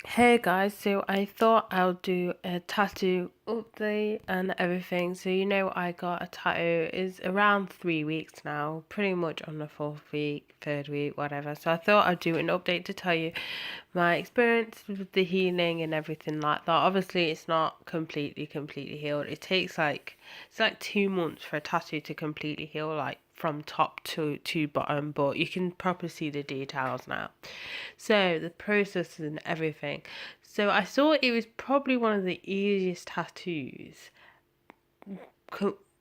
Hey guys, so I thought I'll do a tattoo update and everything. So I got a tattoo is around 3 weeks now, pretty much on the fourth week, third week, whatever. So I thought I'd do an update to tell you my experience with the healing and everything like that. Obviously, it's not completely healed. It's like 2 months for a tattoo to completely heal, like from top to bottom, but you can properly see the details now. So the process and everything. So I thought it was probably one of the easiest tattoos.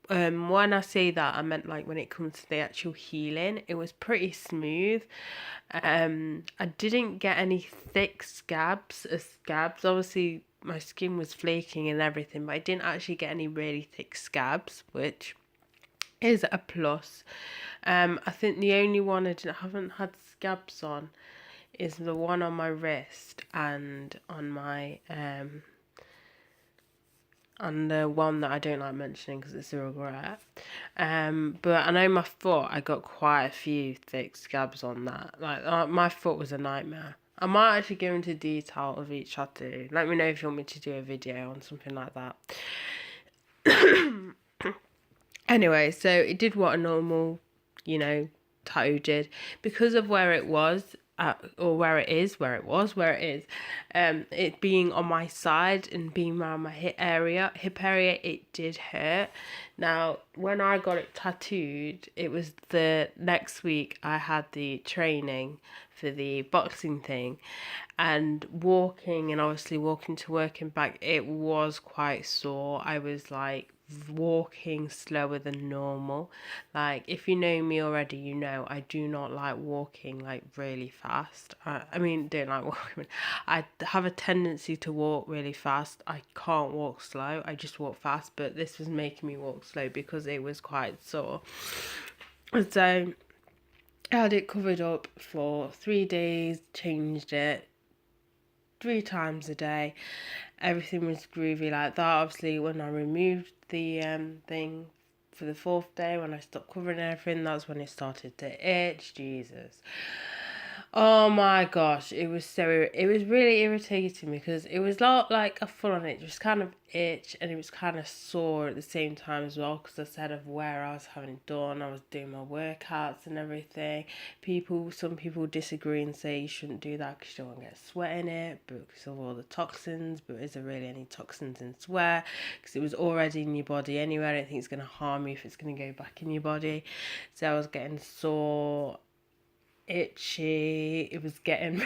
When I say that, I meant like when it comes to the actual healing, it was pretty smooth. I didn't get any thick scabs. Obviously, my skin was flaking and everything, but I didn't actually get any really thick scabs, which is a plus. I think the only one haven't had scabs on is the one on my wrist and on the one that I don't like mentioning because it's a regret. But I know my foot, I got quite a few thick scabs on that. Like my foot was a nightmare. I might actually go into detail of each tattoo. Let me know if you want me to do a video on something like that. Anyway, so it did what a normal, you know, tattoo did because of where it was. Or where it is, it being on my side and being around my hip area, it did hurt. Now, when I got it tattooed, it was the next week I had the training for the boxing thing, and walking and obviously walking to work and back, it was quite sore. I was like walking slower than normal. Like, if you know me already, you know I do not like walking like really fast. I mean, don't like walking. I have a tendency to walk really fast. I can't walk slow. I just walk fast, but this was making me walk slow because it was quite sore. So I had it covered up for 3 days, changed it 3 times a day. Everything was groovy like that. Obviously, when I removed the thing for the fourth day, when I stopped covering everything, that's when it started to itch. Jesus. Oh my gosh, it was really irritating because it was not like a full on itch, it was kind of itch and it was kind of sore at the same time as well because I said of where I was having it done, I was doing my workouts and everything. Some people disagree and say you shouldn't do that because you don't want to get sweat in it because of all the toxins, but is there really any toxins in sweat? Because it was already in your body anyway. I don't think it's going to harm you if it's going to go back in your body. So I was getting sore, itchy. It was getting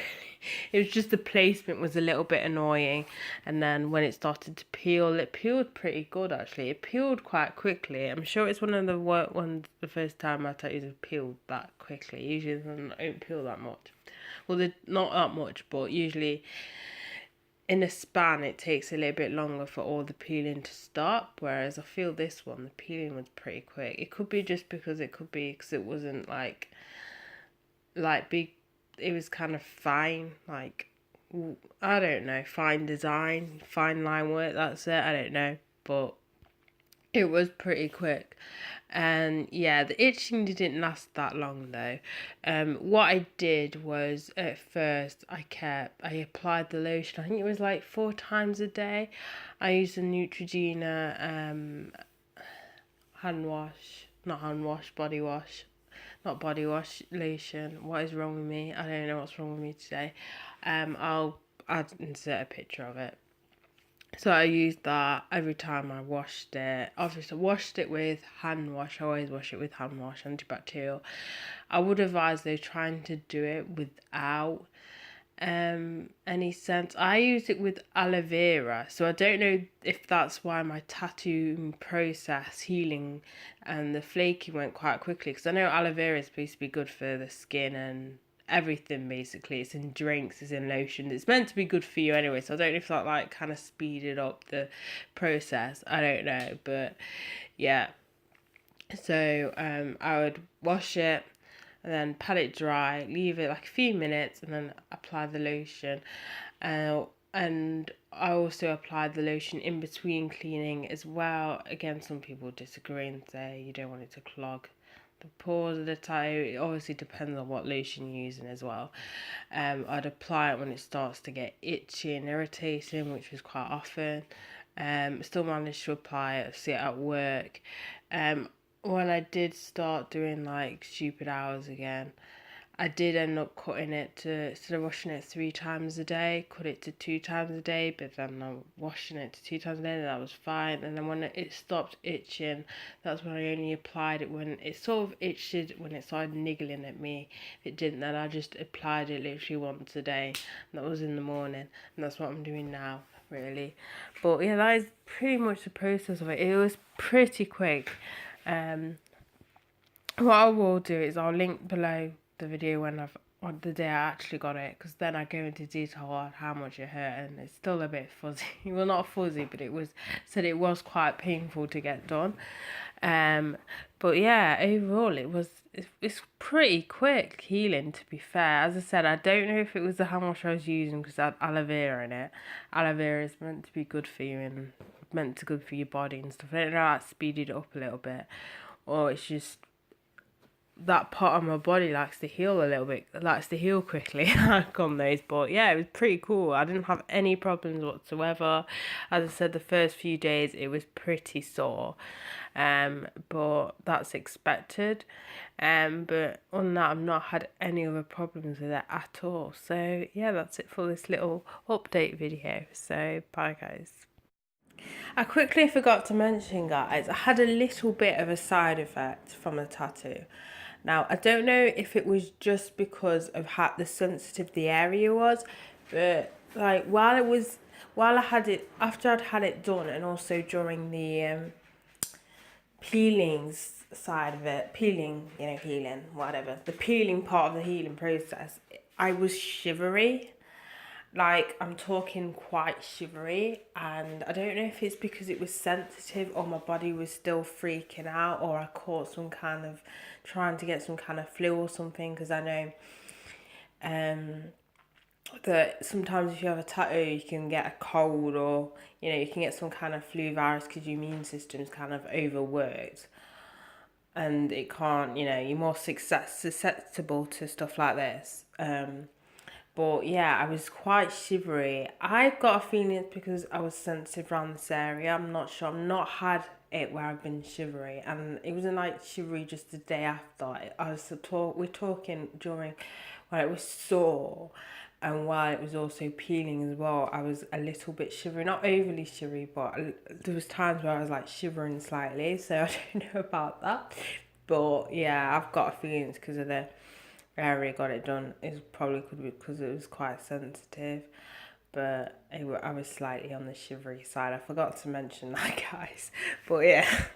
it was just the placement was a little bit annoying, and then when it started to peel, it peeled pretty good actually. It peeled quite quickly. I'm sure it's one of the work ones the first time I tattoos have peeled that quickly. Usually they don't peel that much. Well, they're not that much, but usually in a span it takes a little bit longer for all the peeling to stop, whereas I feel this one the peeling was pretty quick. It could be just because it wasn't like big, it was kind of fine, like, I don't know, fine design, fine line work, that's it, I don't know, but it was pretty quick. And yeah, the itching didn't last that long though. What I did was, at first I applied the lotion, I think it was like 4 times a day. I used a Neutrogena body wash, not body wash, lotion. What is wrong with me? I don't know what's wrong with me today. I'll insert a picture of it. So I used that every time I washed it. Obviously, I washed it with hand wash. I always wash it with hand wash, antibacterial. I would advise though trying to do it without any sense. I use it with aloe vera, so I don't know if that's why my tattoo process healing and the flaking went quite quickly, because I know aloe vera is supposed to be good for the skin and everything. Basically, it's in drinks, it's in lotion, it's meant to be good for you anyway, so I don't know if that like kind of speeded up the process, I don't know, but yeah. So I would wash it and then pat it dry, leave it like a few minutes, and then apply the lotion. And I also applied the lotion in between cleaning as well. Again, some people disagree and say you don't want it to clog the pores of the toe. It obviously depends on what lotion you're using as well. I'd apply it when it starts to get itchy and irritating, which was quite often. Still managed to apply it, see it at work. When I did start doing like stupid hours again, I did end up cutting it to, instead of washing it 3 times a day, cut it to 2 times a day, but then I'm washing it to 2 times a day, and that was fine. And then when it stopped itching, that's when I only applied it when it sort of itched, when it started niggling at me. If it didn't, then I just applied it literally once a day, and that was in the morning, and that's what I'm doing now, really. But yeah, that is pretty much the process of it. It was pretty quick. What I will do is I'll link below the video on the day I actually got it, because then I go into detail on how much it hurt, and it's still a bit fuzzy. Well, not fuzzy, but it was quite painful to get done. But yeah, overall it's pretty quick healing, to be fair. As I said, I don't know if it was how much I was using, because I had aloe vera in it. Aloe vera is meant to be good for you and meant to be good for your body and stuff. I don't know how it speeded it up a little bit, or it's just that part of my body likes to heal a little bit, likes to heal quickly on those. But yeah, it was pretty cool. I didn't have any problems whatsoever. As I said, the first few days it was pretty sore, but that's expected. But on that, I've not had any other problems with it at all. So yeah, that's it for this little update video. So bye guys. I quickly forgot to mention, guys, I had a little bit of a side effect from the tattoo. Now, I don't know if it was just because of how the sensitive the area was, but like while I had it, after I'd had it done, and also during the peelings side of it, healing, whatever, the peeling part of the healing process, I was shivery. Like, I'm talking quite shivery, and I don't know if it's because it was sensitive or my body was still freaking out, or I caught some kind of, trying to get some kind of flu or something, because I know that sometimes if you have a tattoo you can get a cold, or you can get some kind of flu virus because your immune system's kind of overworked and it can't, you're more susceptible to stuff like this. But yeah, I was quite shivery. I got a feeling it's because I was sensitive around this area. I'm not sure. I've not had it where I've been shivery, and it wasn't like shivery just the day after. We're talking during when it was sore, and while it was also peeling as well. I was a little bit shivery, not overly shivery, but there was times where I was like shivering slightly. So I don't know about that, but yeah, I've got a feeling it's because of the area got it done. It probably could be because it was quite sensitive, but I was slightly on the shivery side. I forgot to mention that, guys. But yeah.